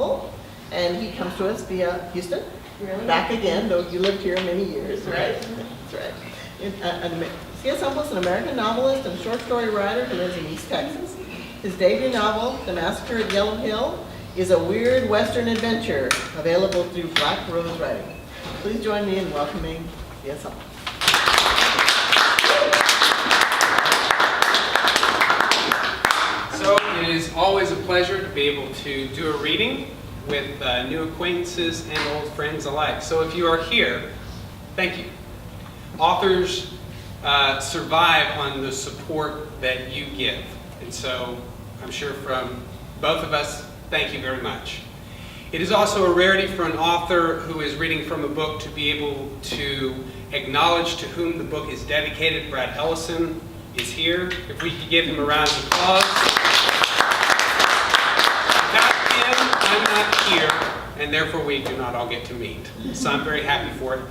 novel, and he comes to us via Houston. Really? Back again, though you lived here many years, right? That's right. C.S. Humble is an American novelist and short story writer who lives in East Texas. His debut novel, The Massacre at Yellow Hill, is a weird Western adventure available through Black Rose Writing. Please join me in welcoming C.S. Humble. So it is always a pleasure to be able to do a reading with new acquaintances and old friends alike. So if you are here, thank you. Authors survive on the support that you give. And so I'm sure from both of us, thank you very much. It is also a rarity for an author who is reading from a book to be able to acknowledge to whom the book is dedicated. Brad Ellison is here. If we could give him a round of applause. Without him, I'm not here, and therefore we do not all get to meet. So I'm very happy for it.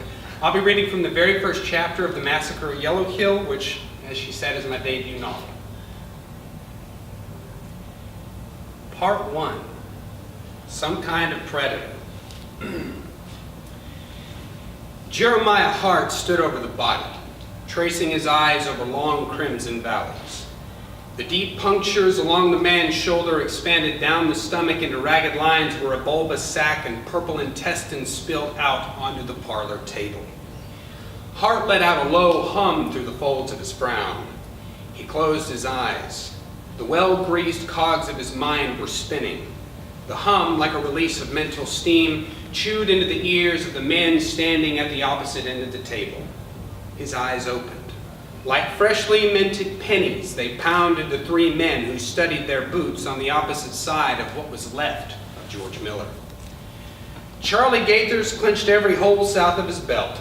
I'll be reading from the very first chapter of The Massacre at Yellow Hill, which, as she said, is my debut novel. Part 1. Some kind of predator. Jeremiah Hart stood over the body, tracing his eyes over long crimson valleys. The deep punctures along the man's shoulder expanded down the stomach into ragged lines where a bulbous sac and purple intestines spilled out onto the parlor table. Hart let out a low hum through the folds of his frown. He closed his eyes. The well-greased cogs of his mind were spinning. The hum, like a release of mental steam, chewed into the ears of the men standing at the opposite end of the table. His eyes opened. Like freshly minted pennies, they pounded the three men who studied their boots on the opposite side of what was left of George Miller. Charlie Gaithers clenched every hole south of his belt.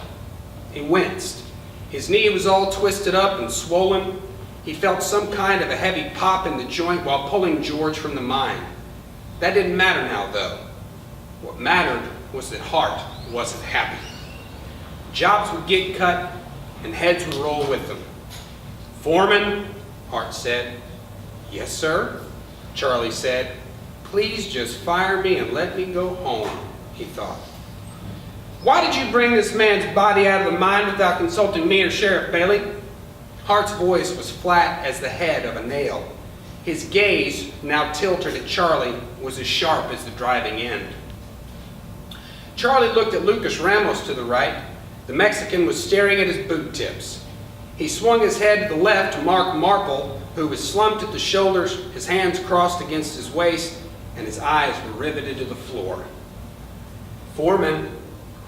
He winced. His knee was all twisted up and swollen. He felt some kind of a heavy pop in the joint while pulling George from the mine. That didn't matter now, though. What mattered was that Hart wasn't happy. Jobs would get cut, and heads would roll with them. "Foreman," Hart said. "Yes, sir," Charlie said. "Please just fire me and let me go home," he thought. "Why did you bring this man's body out of the mine without consulting me or Sheriff Bailey?" Hart's voice was flat as the head of a nail. His gaze, now tilted at Charlie, was as sharp as the driving end. Charlie looked at Lucas Ramos to the right. The Mexican was staring at his boot tips. He swung his head to the left to Mark Marple, who was slumped at the shoulders, his hands crossed against his waist, and his eyes were riveted to the floor. "Foreman,"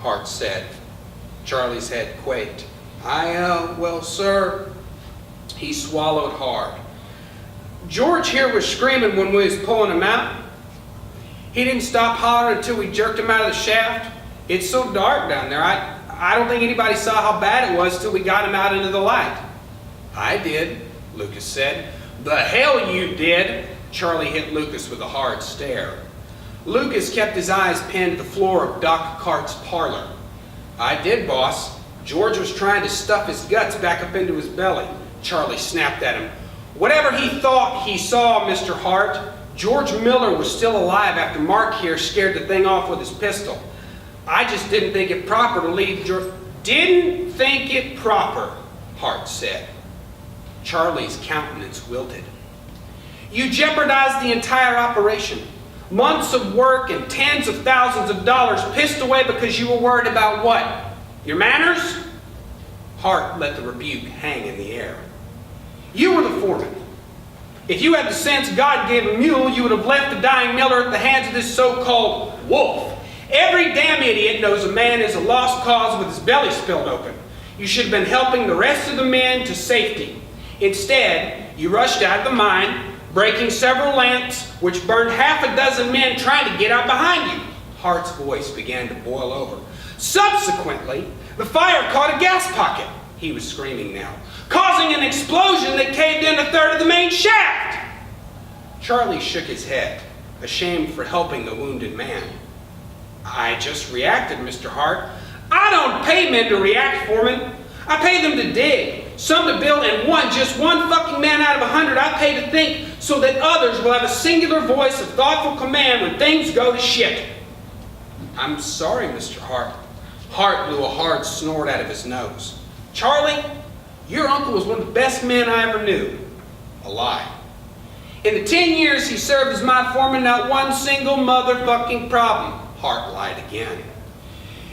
Hart said. Charlie's head quaked. Well, sir." He swallowed hard. "George here was screaming when we was pulling him out. He didn't stop hollering until we jerked him out of the shaft. It's so dark down there, I don't think anybody saw how bad it was till we got him out into the light." "I did," Lucas said. "The hell you did!" Charlie hit Lucas with a hard stare. Lucas kept his eyes pinned to the floor of Doc Cart's parlor. "I did, boss. George was trying to stuff his guts back up into his belly," Charlie snapped at him. "Whatever he thought he saw, Mr. Hart, George Miller was still alive after Mark here scared the thing off with his pistol. I just didn't think it proper to leave George..." "Didn't think it proper," Hart said. Charlie's countenance wilted. "You jeopardized the entire operation. Months of work and tens of thousands of dollars pissed away because you were worried about what? Your manners?" Hart let the rebuke hang in the air. "You were the foreman. If you had the sense God gave a mule, you would have left the dying Miller at the hands of this so-called wolf. Every damn idiot knows a man is a lost cause with his belly spilled open. You should have been helping the rest of the men to safety. Instead, you rushed out of the mine, breaking several lamps, which burned half a dozen men trying to get out behind you." Hart's voice began to boil over. "Subsequently, the fire caught a gas pocket," he was screaming now, "causing an explosion that caved in a third of the main shaft." Charlie shook his head, ashamed for helping the wounded man. "I just reacted, Mr. Hart." "I don't pay men to react, Foreman. I pay them to dig. some to build, and just one fucking man out of 100 I pay to think, so that others will have a singular voice of thoughtful command when things go to shit. I'm sorry, Mr. Hart. Hart blew a hard snort out of his nose. Charlie, your uncle was one of the best men I ever knew. Alive. In the 10 years he served as my foreman, not one single motherfucking problem. Hart lied again.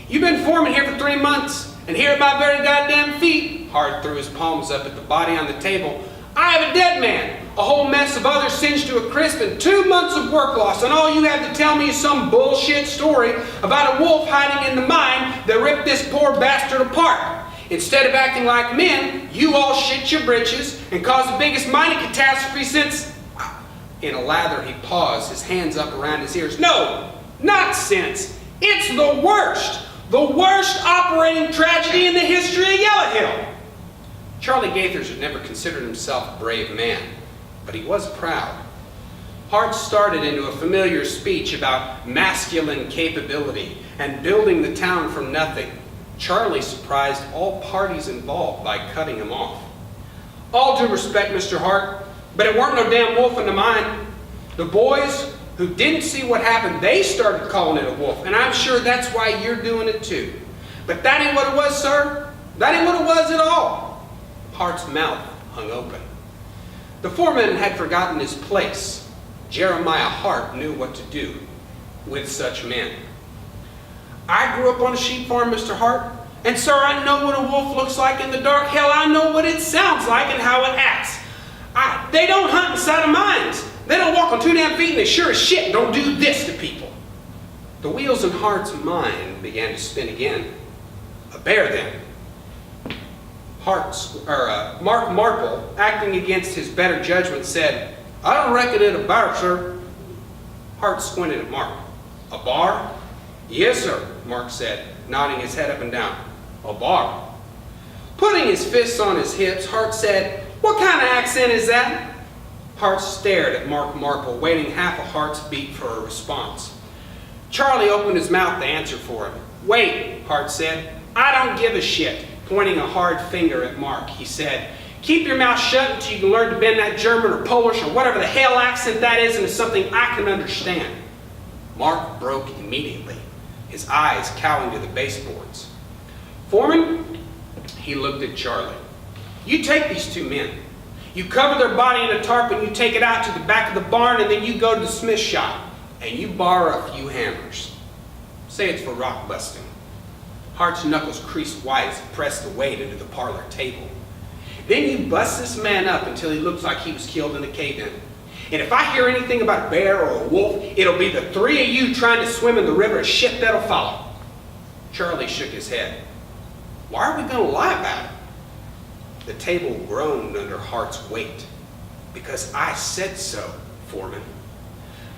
You've been foreman here for 3 months, and here at my very goddamn feet, Hart threw his palms up at the body on the table, I have a dead man, a whole mess of others singed to a crisp, and 2 months of work loss, and all you have to tell me is some bullshit story about a wolf hiding in the mine that ripped this poor bastard apart. Instead of acting like men, you all shit your britches and caused the biggest mining catastrophe since... In a lather, he paused, his hands up around his ears. No, not since. It's the worst operating tragedy in the history of Yellow Hill. Charlie Gaithers had never considered himself a brave man, but he was proud. Hart started into a familiar speech about masculine capability and building the town from nothing. Charlie surprised all parties involved by cutting him off. All due respect, Mr. Hart, but it weren't no damn wolf in the mine. The boys who didn't see what happened, they started calling it a wolf, and I'm sure that's why you're doing it too. But that ain't what it was, sir. That ain't what it was at all. Hart's mouth hung open. The foreman had forgotten his place. Jeremiah Hart knew what to do with such men. I grew up on a sheep farm, Mr. Hart, and sir, I know what a wolf looks like in the dark. Hell, I know what it sounds like and how it acts. They don't hunt inside of mines. They don't walk on 2 damn feet, and they sure as shit don't do this to people. The wheels in Hart's mind began to spin again. A bear, then. Mark Marple, acting against his better judgment, said, I don't reckon it a bear, sir. Hart squinted at Mark. A bar? Yes, sir, Mark said, nodding his head up and down. A bar. Putting his fists on his hips, Hart said, what kind of accent is that? Hart stared at Mark Marple, waiting half a heart's beat for a response. Charlie opened his mouth to answer for him. Wait, Hart said. I don't give a shit. Pointing a hard finger at Mark, he said, keep your mouth shut until you can learn to bend that German or Polish or whatever the hell accent that is into something I can understand. Mark broke immediately, his eyes cowling to the baseboards. Foreman, he looked at Charlie. You take these 2 men. You cover their body in a tarp and you take it out to the back of the barn, and then you go to the smith shop and you borrow a few hammers. Say it's for rock busting. Hart's knuckles creased white as he pressed the weight into the parlor table. Then you bust this man up until he looks like he was killed in a cave-in. And if I hear anything about a bear or a wolf, it'll be the 3 of you trying to swim in the river of shit that'll follow. Charlie shook his head. Why are we going to lie about it? The table groaned under Hart's weight. Because I said so, Foreman.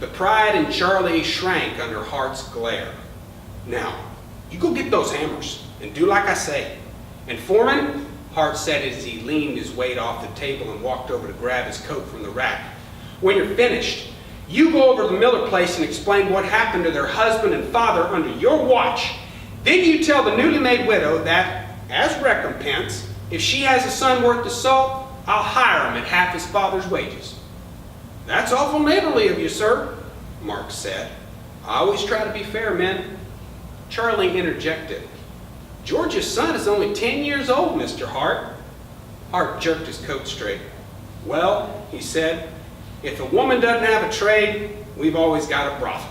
The pride in Charlie shrank under Hart's glare. Now, you go get those hammers and do like I say. And Foreman, Hart said as he leaned his weight off the table and walked over to grab his coat from the rack. When you're finished, you go over to the Miller place and explain what happened to their husband and father under your watch. Then you tell the newly made widow that, as recompense, if she has a son worth the salt, I'll hire him at half his father's wages. That's awful neighborly of you, sir, Mark said. I always try to be fair, men. Charlie interjected. George's son is only 10 years old, Mr. Hart. Hart jerked his coat straight. Well, he said, if a woman doesn't have a trade, we've always got a brothel.